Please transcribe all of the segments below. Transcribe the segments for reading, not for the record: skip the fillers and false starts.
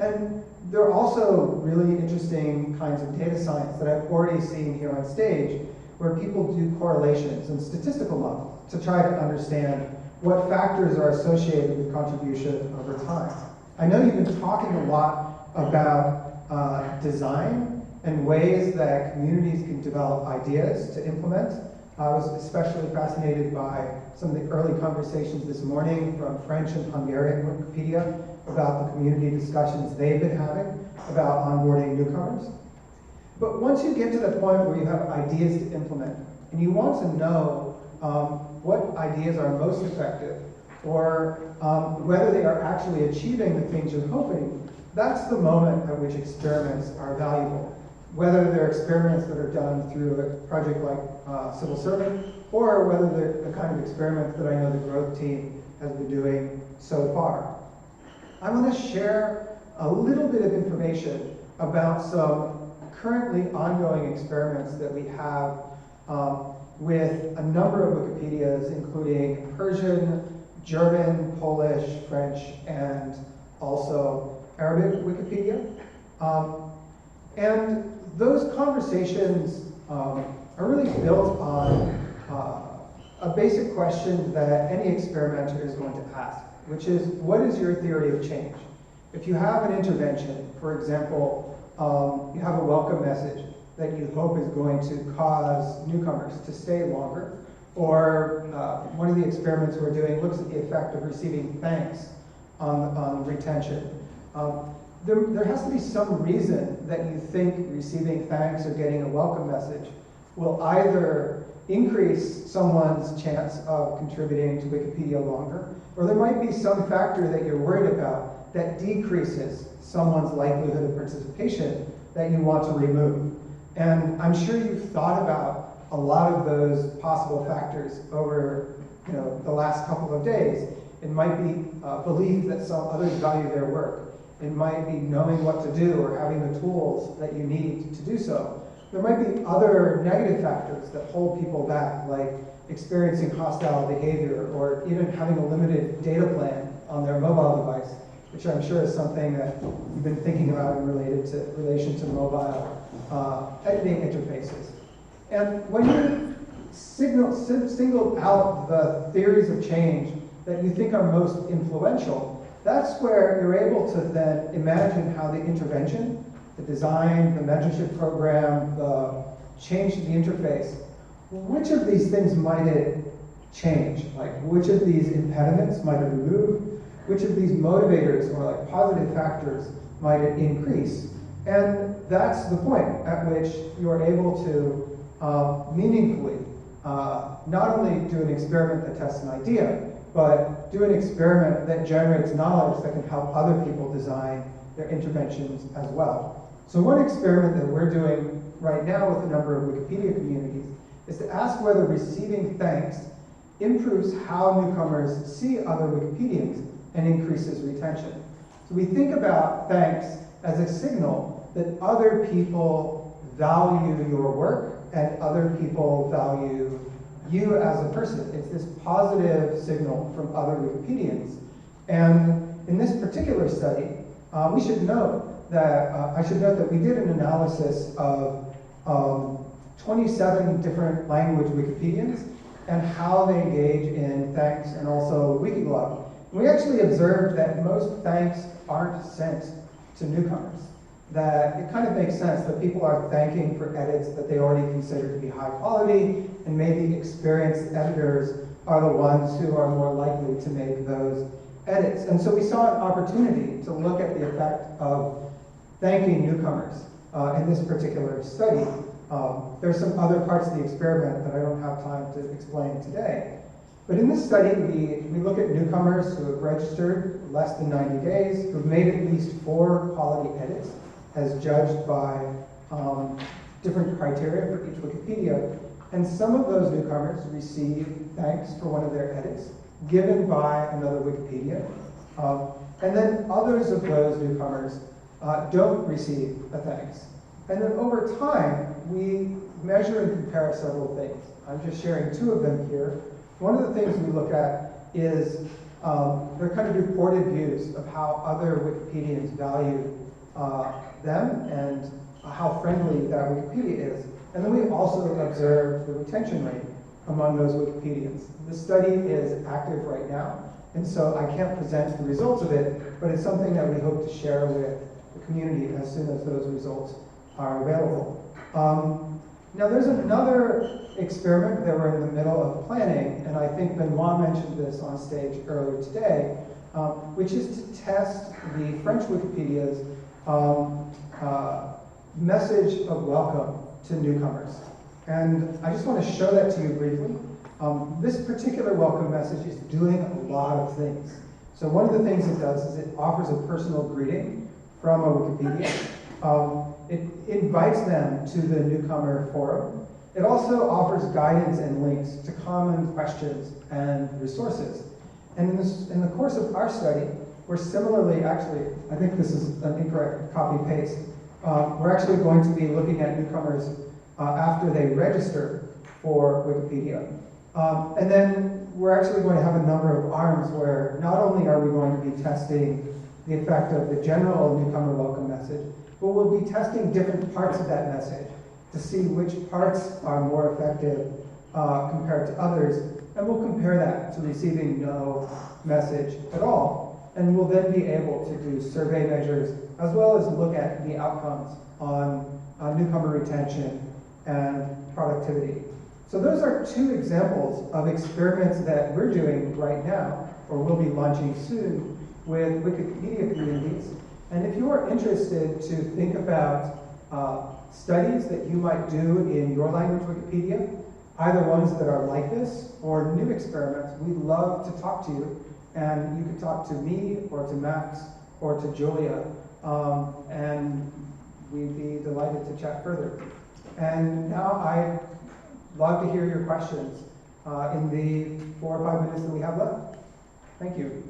And there are also really interesting kinds of data science that I've already seen here on stage, where people do correlations and statistical models to try to understand what factors are associated with contribution over time. I know you've been talking a lot about design and ways that communities can develop ideas to implement. I was especially fascinated by some of the early conversations this morning from French and Hungarian Wikipedia about the community discussions they've been having about onboarding newcomers. But once you get to the point where you have ideas to implement, and you want to know what ideas are most effective, or whether they are actually achieving the things you're hoping, that's the moment at which experiments are valuable. Whether they're experiments that are done through a project like CivilServant, or whether they're the kind of experiments that I know the growth team has been doing so far. I want to share a little bit of information about some currently ongoing experiments that we have with a number of Wikipedias, including Persian, German, Polish, French, and also Arabic Wikipedia. And those conversations are really built on a basic question that any experimenter is going to ask, which is, what is your theory of change? If you have an intervention, for example, you have a welcome message that you hope is going to cause newcomers to stay longer, or one of the experiments we're doing looks at the effect of receiving thanks on retention. There has to be some reason that you think receiving thanks or getting a welcome message will either increase someone's chance of contributing to Wikipedia longer, or there might be some factor that you're worried about that decreases someone's likelihood of participation that you want to remove. And I'm sure you've thought about a lot of those possible factors over the last couple of days. It might be belief that some others value their work. It might be knowing what to do or having the tools that you need to do so. There might be other negative factors that hold people back, like experiencing hostile behavior or even having a limited data plan on their mobile device, which I'm sure is something that you've been thinking about in relation to mobile editing interfaces. And when you single out the theories of change that you think are most influential, that's where you're able to then imagine how the intervention, the design, the mentorship program, the change to the interface, which of these things might it change? Like, which of these impediments might it remove? Which of these motivators or like positive factors might it increase? And that's the point at which you're able to meaningfully not only do an experiment that tests an idea, but do an experiment that generates knowledge that can help other people design their interventions as well. So one experiment that we're doing right now with a number of Wikipedia communities is to ask whether receiving thanks improves how newcomers see other Wikipedians and increases retention. So we think about thanks as a signal that other people value your work and other people value you as a person. It's this positive signal from other Wikipedians. And in this particular study, I should note that we did an analysis of 27 different language Wikipedians and how they engage in thanks and also Wikiglove. We actually observed that most thanks aren't sent to newcomers. That it kind of makes sense that people are thanking for edits that they already consider to be high quality, and maybe experienced editors are the ones who are more likely to make those edits. And so we saw an opportunity to look at the effect of thanking newcomers in this particular study. There's some other parts of the experiment that I don't have time to explain today. But in this study, we look at newcomers who have registered less than 90 days, who've made at least 4 quality edits, as judged by different criteria for each Wikipedia. And some of those newcomers receive thanks for one of their edits, given by another Wikipedia. And then others of those newcomers don't receive a thanks. And then over time, we measure and compare several things. I'm just sharing 2 of them here. One of the things we look at is They're kind of reported views of how other Wikipedians value them and how friendly that Wikipedia is. And then we also observe the retention rate among those Wikipedians. This study is active right now, and so I can't present the results of it, but it's something that we hope to share with the community as soon as those results are available. Now there's another experiment that we're in the middle of planning, and I think Benoit mentioned this on stage earlier today, which is to test the French Wikipedia's message of welcome to newcomers. And I just want to show that to you briefly. This particular welcome message is doing a lot of things. So one of the things it does is it offers a personal greeting from a Wikipedia. It invites them to the newcomer forum. It also offers guidance and links to common questions and resources. And in the course of our study, we're similarly, actually, I think this is an incorrect copy-paste. We're actually going to be looking at newcomers after they register for Wikipedia. And then we're actually going to have a number of arms where not only are we going to be testing the effect of the general newcomer welcome message, but we'll be testing different parts of that message to see which parts are more effective compared to others. And we'll compare that to receiving no message at all. And we'll then be able to do survey measures as well as look at the outcomes on newcomer retention and productivity. So those are two examples of experiments that we're doing right now, or will be launching soon, with Wikipedia communities. And if you are interested to think about studies that you might do in your language Wikipedia, either ones that are like this or new experiments, we'd love to talk to you. And you can talk to me or to Max or to Julia, and we'd be delighted to chat further. And now I'd love to hear your questions in the 4 or 5 minutes that we have left. Thank you.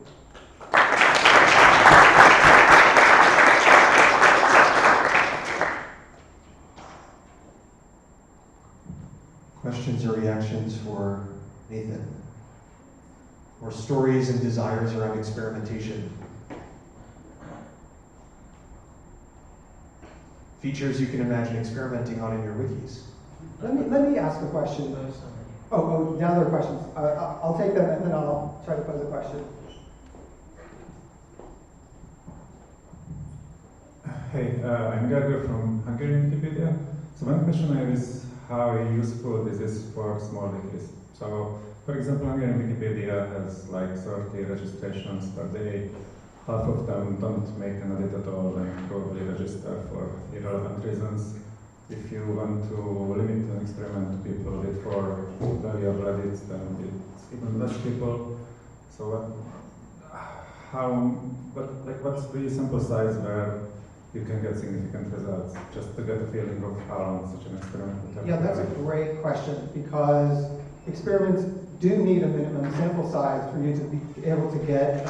Questions or reactions for Nathan? Or stories and desires around experimentation? Features you can imagine experimenting on in your wikis? Let me ask a question. Oh, now there are questions. I'll take them and then I'll try to pose a question. Hey, I'm Gergő from Hungarian Wikipedia. So one question I have is how useful this is for small wikis. So, for example, Hungarian Wikipedia has like 30 registrations per day. Half of them don't make an edit at all and probably register for irrelevant reasons. If you want to limit an experiment to people with 4 valuable edits, then it's even less people. So what's the sample size where you can get significant results, just to get a feeling of how long such an experiment would take? Yeah, that's a great question, because experiments do need a minimum sample size for you to be able to get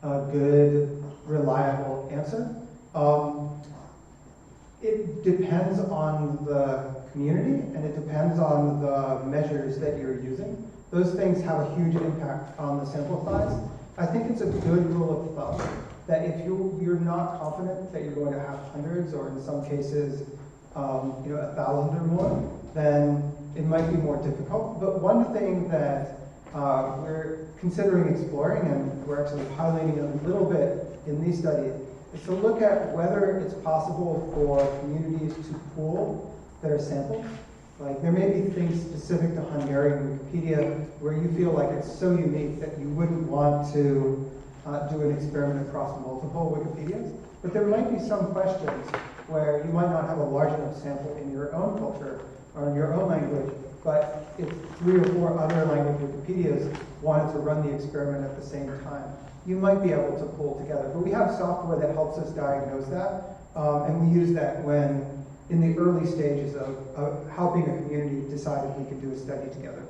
a good, reliable answer. It depends on the community, and it depends on the measures that you're using. Those things have a huge impact on the sample size. I think it's a good rule of thumb that if you're not confident that you're going to have hundreds, or in some cases, 1,000 or more, then it might be more difficult. But one thing that we're considering exploring, and we're actually piloting a little bit in these studies, is to look at whether it's possible for communities to pool their samples. Like, there may be things specific to Hungarian Wikipedia where you feel like it's so unique that you wouldn't want to do an experiment across multiple Wikipedias. But there might be some questions where you might not have a large enough sample in your own culture or in your own language, but if 3 or 4 other language Wikipedias wanted to run the experiment at the same time, you might be able to pull together. But we have software that helps us diagnose that, and we use that when in the early stages of helping a community decide if we could do a study together.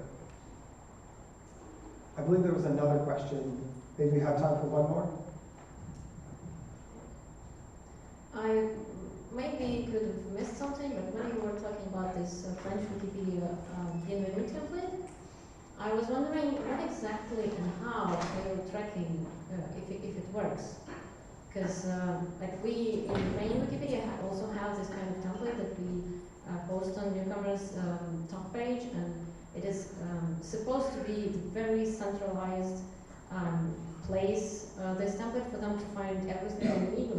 I believe there was another question. Maybe we have time for one more? I maybe could have missed something, but when you were talking about this French Wikipedia bienvenue template, I was wondering what exactly and how you're tracking if it works. Because like we in main Wikipedia also have this kind of template that we post on newcomers top page, and it is supposed to be the very centralized place, this template for them to find everything they need,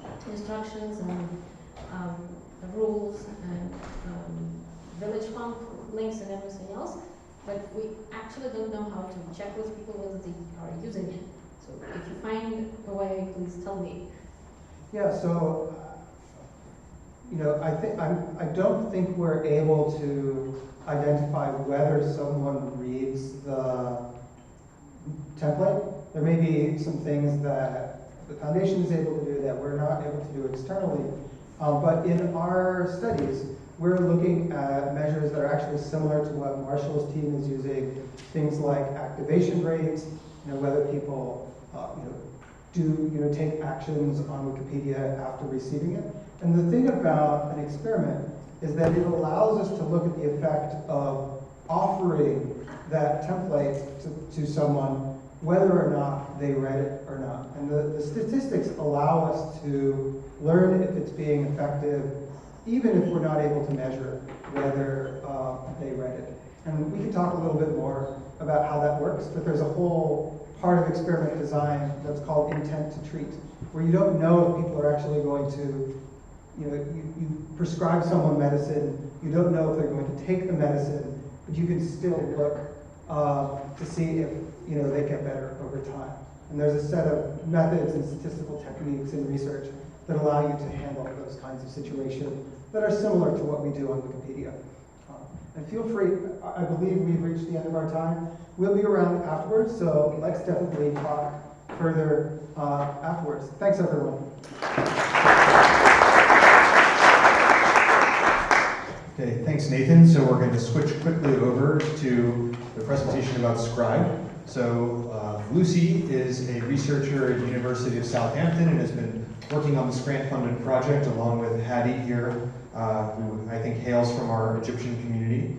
like instructions and rules and village fund links and everything else. But we actually don't know how to check with people whether they are using it. So if you find a way, please tell me. Yeah, so I don't think we're able to identify whether someone reads the template. There may be some things that the foundation is able to do that we're not able to do externally. But in our studies, we're looking at measures that are actually similar to what Marshall's team is using. Things like activation rates, whether people take actions on Wikipedia after receiving it. And the thing about an experiment is that it allows us to look at the effect of offering that template to someone, whether or not they read it or not. And the statistics allow us to learn if it's being effective, even if we're not able to measure whether they read it. And we can talk a little bit more about how that works, but there's a whole part of experiment design that's called intent to treat, where you don't know if people are actually going to, you prescribe someone medicine, you don't know if they're going to take the medicine, but you can still look to see if they get better over time. And there's a set of methods and statistical techniques in research that allow you to handle those kinds of situations that are similar to what we do on Wikipedia. And feel free, I believe we've reached the end of our time. We'll be around afterwards, so let's definitely talk further afterwards. Thanks, everyone. Okay, thanks, Nathan. So we're going to switch quickly over to the presentation about Scribe. So Lucy is a researcher at the University of Southampton and has been working on this grant-funded project along with Hattie here, who I think hails from our Egyptian community.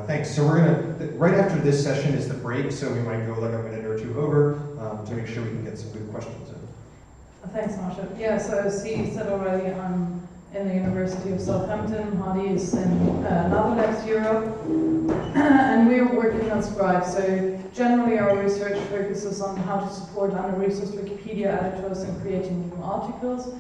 Thanks. So we're gonna, right after this session is the break, so we might go like a minute or two over to make sure we can get some good questions in. Thanks, Marsha. Yeah, so as Steve said already, I'm in the University of Southampton. Hattie is in Netherlands, Europe, and we're working on Scribe. So generally our research focuses on how to support under-resourced Wikipedia editors in creating new articles.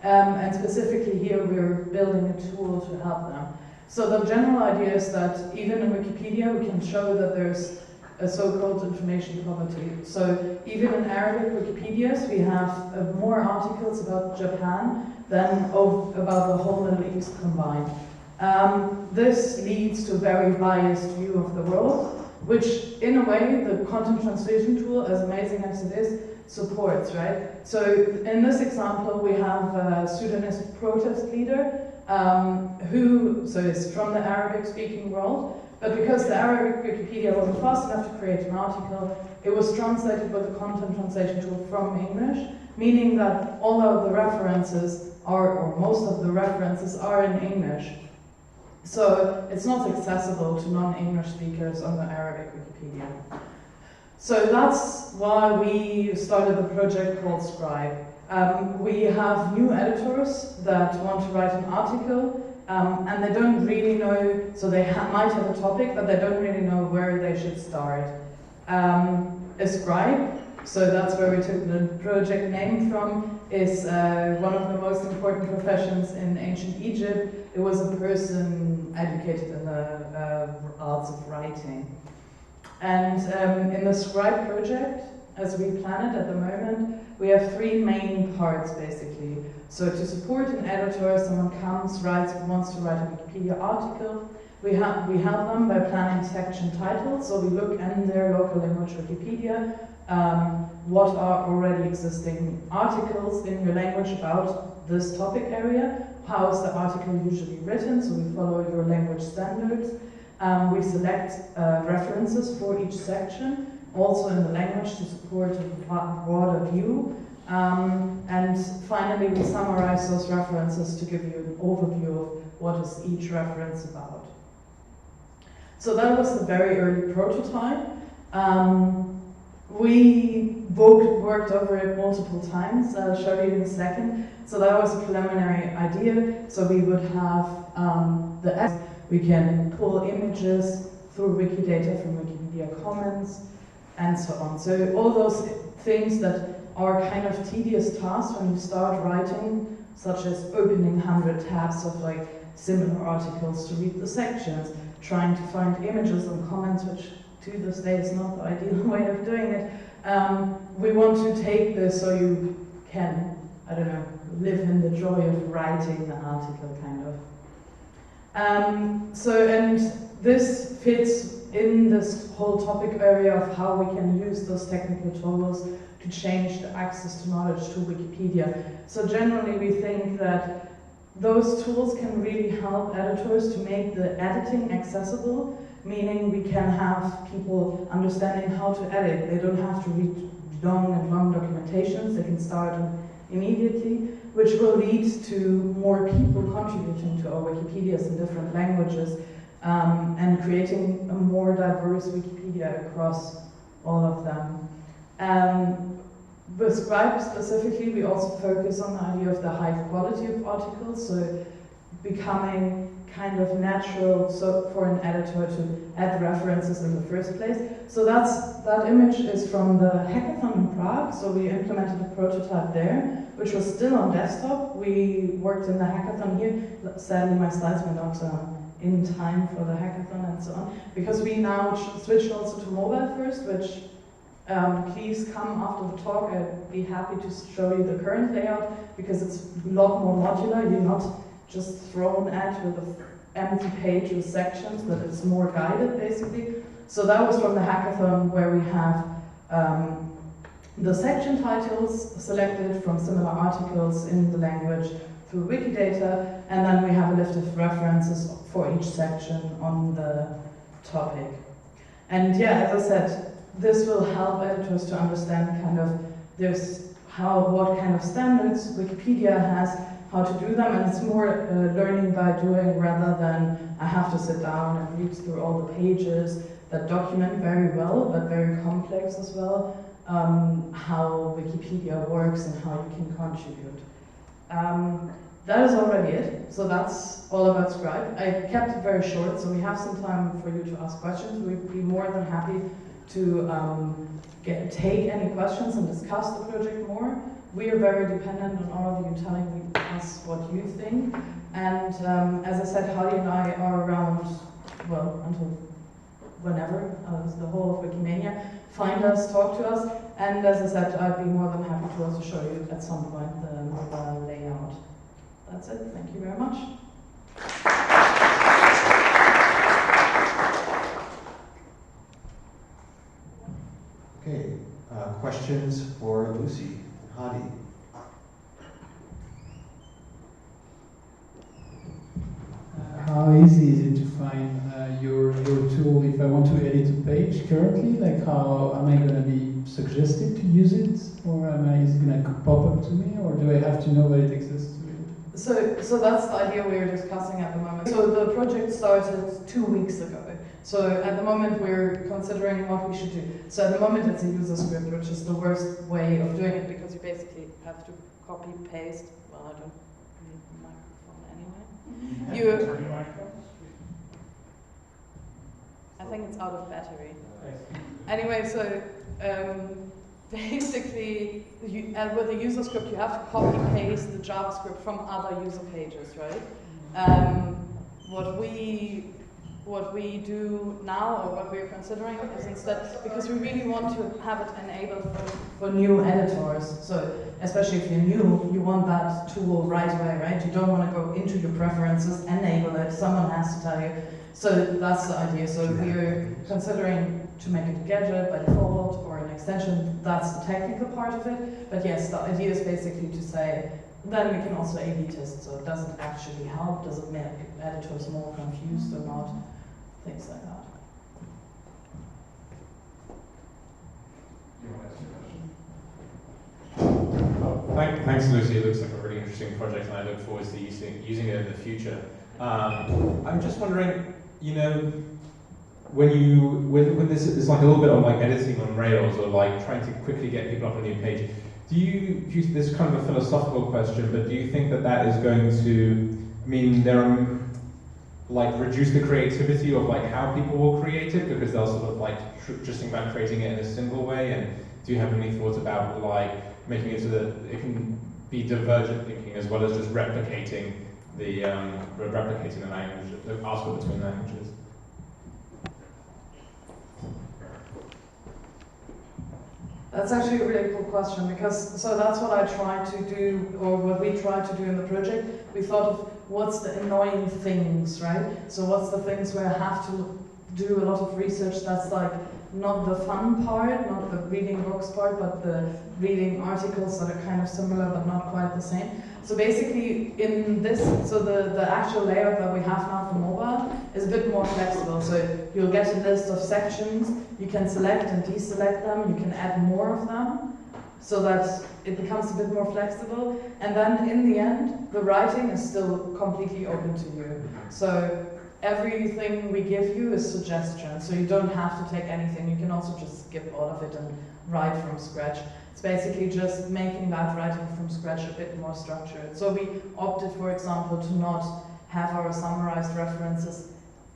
And specifically here, we're building a tool to help them. So the general idea is that even in Wikipedia, we can show that there's a so-called information poverty. So even in Arabic Wikipedias, we have more articles about Japan than about the whole Middle East combined. This leads to a very biased view of the world, which in a way, the content translation tool, as amazing as it is, supports, right? So in this example, we have a Sudanese protest leader who is from the Arabic-speaking world, but because the Arabic Wikipedia wasn't fast enough to create an article, it was translated with a content translation tool from English, meaning that all of the references are, or most of the references are in English. So it's not accessible to non-English speakers on the Arabic Wikipedia. So that's why we started the project called Scribe. We have new editors that want to write an article and they don't really know, so they might have a topic, but they don't really know where they should start. A scribe, so that's where we took the project name from, is one of the most important professions in ancient Egypt. It was a person educated in the arts of writing. And in the Scribe project, as we plan it at the moment, we have three main parts basically. So to support an editor, someone comes, wants to write a Wikipedia article. We help them by planning section titles. So we look in their local language Wikipedia, what are already existing articles in your language about this topic area. How is the article usually written? So we follow your language standards. We select references for each section, also in the language to support a broader view. And finally, we summarize those references to give you an overview of what is each reference about. So that was the very early prototype. We worked over it multiple times. I'll show you in a second. So that was a preliminary idea. So we would have we can pull images through Wikidata from Wikimedia Commons and so on. So all those things that are kind of tedious tasks when you start writing, such as opening 100 tabs of like similar articles to read the sections, trying to find images and comments, which to this day is not the ideal way of doing it. We want to take this so you can, I don't know, live in the joy of writing the article, kind of. And this fits in this whole topic area of how we can use those technical tools to change the access to knowledge to Wikipedia. So generally we think that those tools can really help editors to make the editing accessible, meaning we can have people understanding how to edit. They don't have to read long documentations, they can start immediately, which will lead to more people contributing to our Wikipedias in different languages and creating a more diverse Wikipedia across all of them. With Scribe specifically, we also focus on the idea of the high quality of articles, so becoming kind of natural for an editor to add references in the first place. So that image is from the hackathon in Prague, so we implemented a prototype there, which was still on desktop. We worked in the hackathon here. Sadly, my slides were not in time for the hackathon and so on, because we now switched also to mobile first, which please come after the talk. I'd be happy to show you the current layout, because it's a lot more modular. You're not just thrown at with an empty page with sections, but it's more guided basically. So that was from the hackathon, where we have the section titles selected from similar articles in the language through Wikidata, and then we have a list of references for each section on the topic. And yeah, as I said, this will help editors to understand kind of what kind of standards Wikipedia has, how to do them, and it's more learning by doing rather than I have to sit down and read through all the pages that document very well, but very complex as well, how Wikipedia works and how you can contribute. That is already it, so that's all about Scribe. I kept it very short, so we have some time for you to ask questions. We'd be more than happy to take any questions and discuss the project more. We are very dependent on all of you telling us what you think. And as I said, Hadi and I are around, well, until whenever, the whole of Wikimedia. Find us, talk to us, and as I said, I'd be more than happy to also show you at some point the mobile layout. That's it, thank you very much. Okay, questions for Lucy and Hadi? How easy is it to find your tool if I want to edit a page currently? Like, how am I going to be suggested to use it, or is it going to pop up to me, or do I have to know that it exists? So that's the idea we are discussing at the moment. So the project started 2 weeks ago. So at the moment we're considering what we should do. So at the moment it's a user script, which is the worst way of doing it, because you basically have to copy paste. Well, I don't need the microphone anyway. I think it's out of battery. Anyway, so basically, with the user script, you have to copy paste the JavaScript from other user pages, right? What we do now, or what we're considering, is instead, because we really want to have it enabled for new editors. So especially if you're new, you want that tool right away, right? You don't want to go into your preferences, enable it. Someone has to tell you. So that's the idea. So we're considering to make it a gadget by default or an extension. That's the technical part of it. But yes, the idea is basically to say, then we can also A/B test. So does it actually help? Does it make editors more confused or not? Things like that. You want to ask a question? Thanks, Lucy. It looks like a really interesting project, and I look forward to using it in the future. I'm just wondering, you know, when this is like a little bit on like editing on Rails or like trying to quickly get people up on a new page, do you this is kind of a philosophical question, but do you think that that is going to, I mean, there are like reduce the creativity of like how people will create it because they'll sort of like just think about creating it in a single way? And do you have any thoughts about like making it so that it can be divergent thinking as well as just replicating the language, the article between languages? That's actually a really cool question, because so that's what I try to do, or what we try to do in the project. We thought of what's the annoying things, right? So what's the things where I have to do a lot of research that's like not the fun part, not the reading books part, but the reading articles that are kind of similar but not quite the same. So basically in this, so the actual layout that we have now for mobile is a bit more flexible. So you'll get a list of sections, you can select and deselect them, you can add more of them, so that it becomes a bit more flexible. And then in the end, the writing is still completely open to you. So everything we give you is suggestion, so you don't have to take anything. You can also just skip all of it and write from scratch. It's basically just making that writing from scratch a bit more structured. So we opted, for example, to not have our summarized references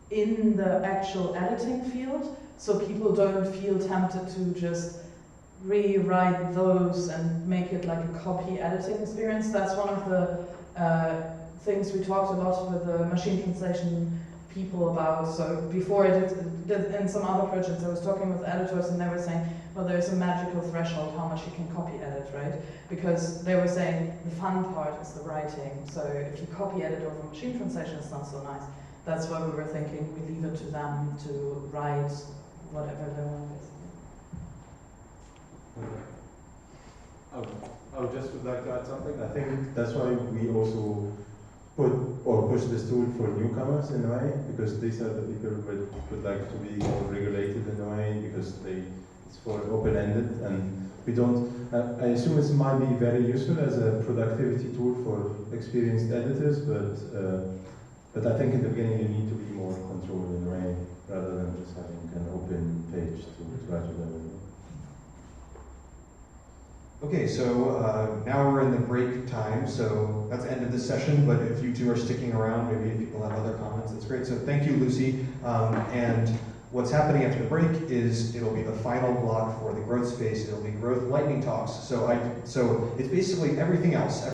in the actual editing field, so people don't feel tempted to just rewrite those and make it like a copy editing experience. That's one of the things we talked a lot with the machine translation people about. So before I did in some other projects, I was talking with editors and they were saying, well, there's a magical threshold how much you can copy edit, right? Because they were saying the fun part is the writing. So if you copy edit over machine translation, it's not so nice. That's why we were thinking we leave it to them to write whatever they want, basically. I would just like to add something. I think that's why we also push this tool for newcomers in a way, because these are the people who would like to be more regulated in a way, because it's for open-ended, and we don't. I assume it might be very useful as a productivity tool for experienced editors, but I think in the beginning you need to be more controlled in a way, rather than just having an open page to write with everything. Okay, so now we're in the break time, so that's the end of this session, but if you two are sticking around, maybe if people have other comments, that's great. So thank you, Lucy. And what's happening after the break is it'll be the final block for the growth space. It'll be growth lightning talks. So it's basically everything else.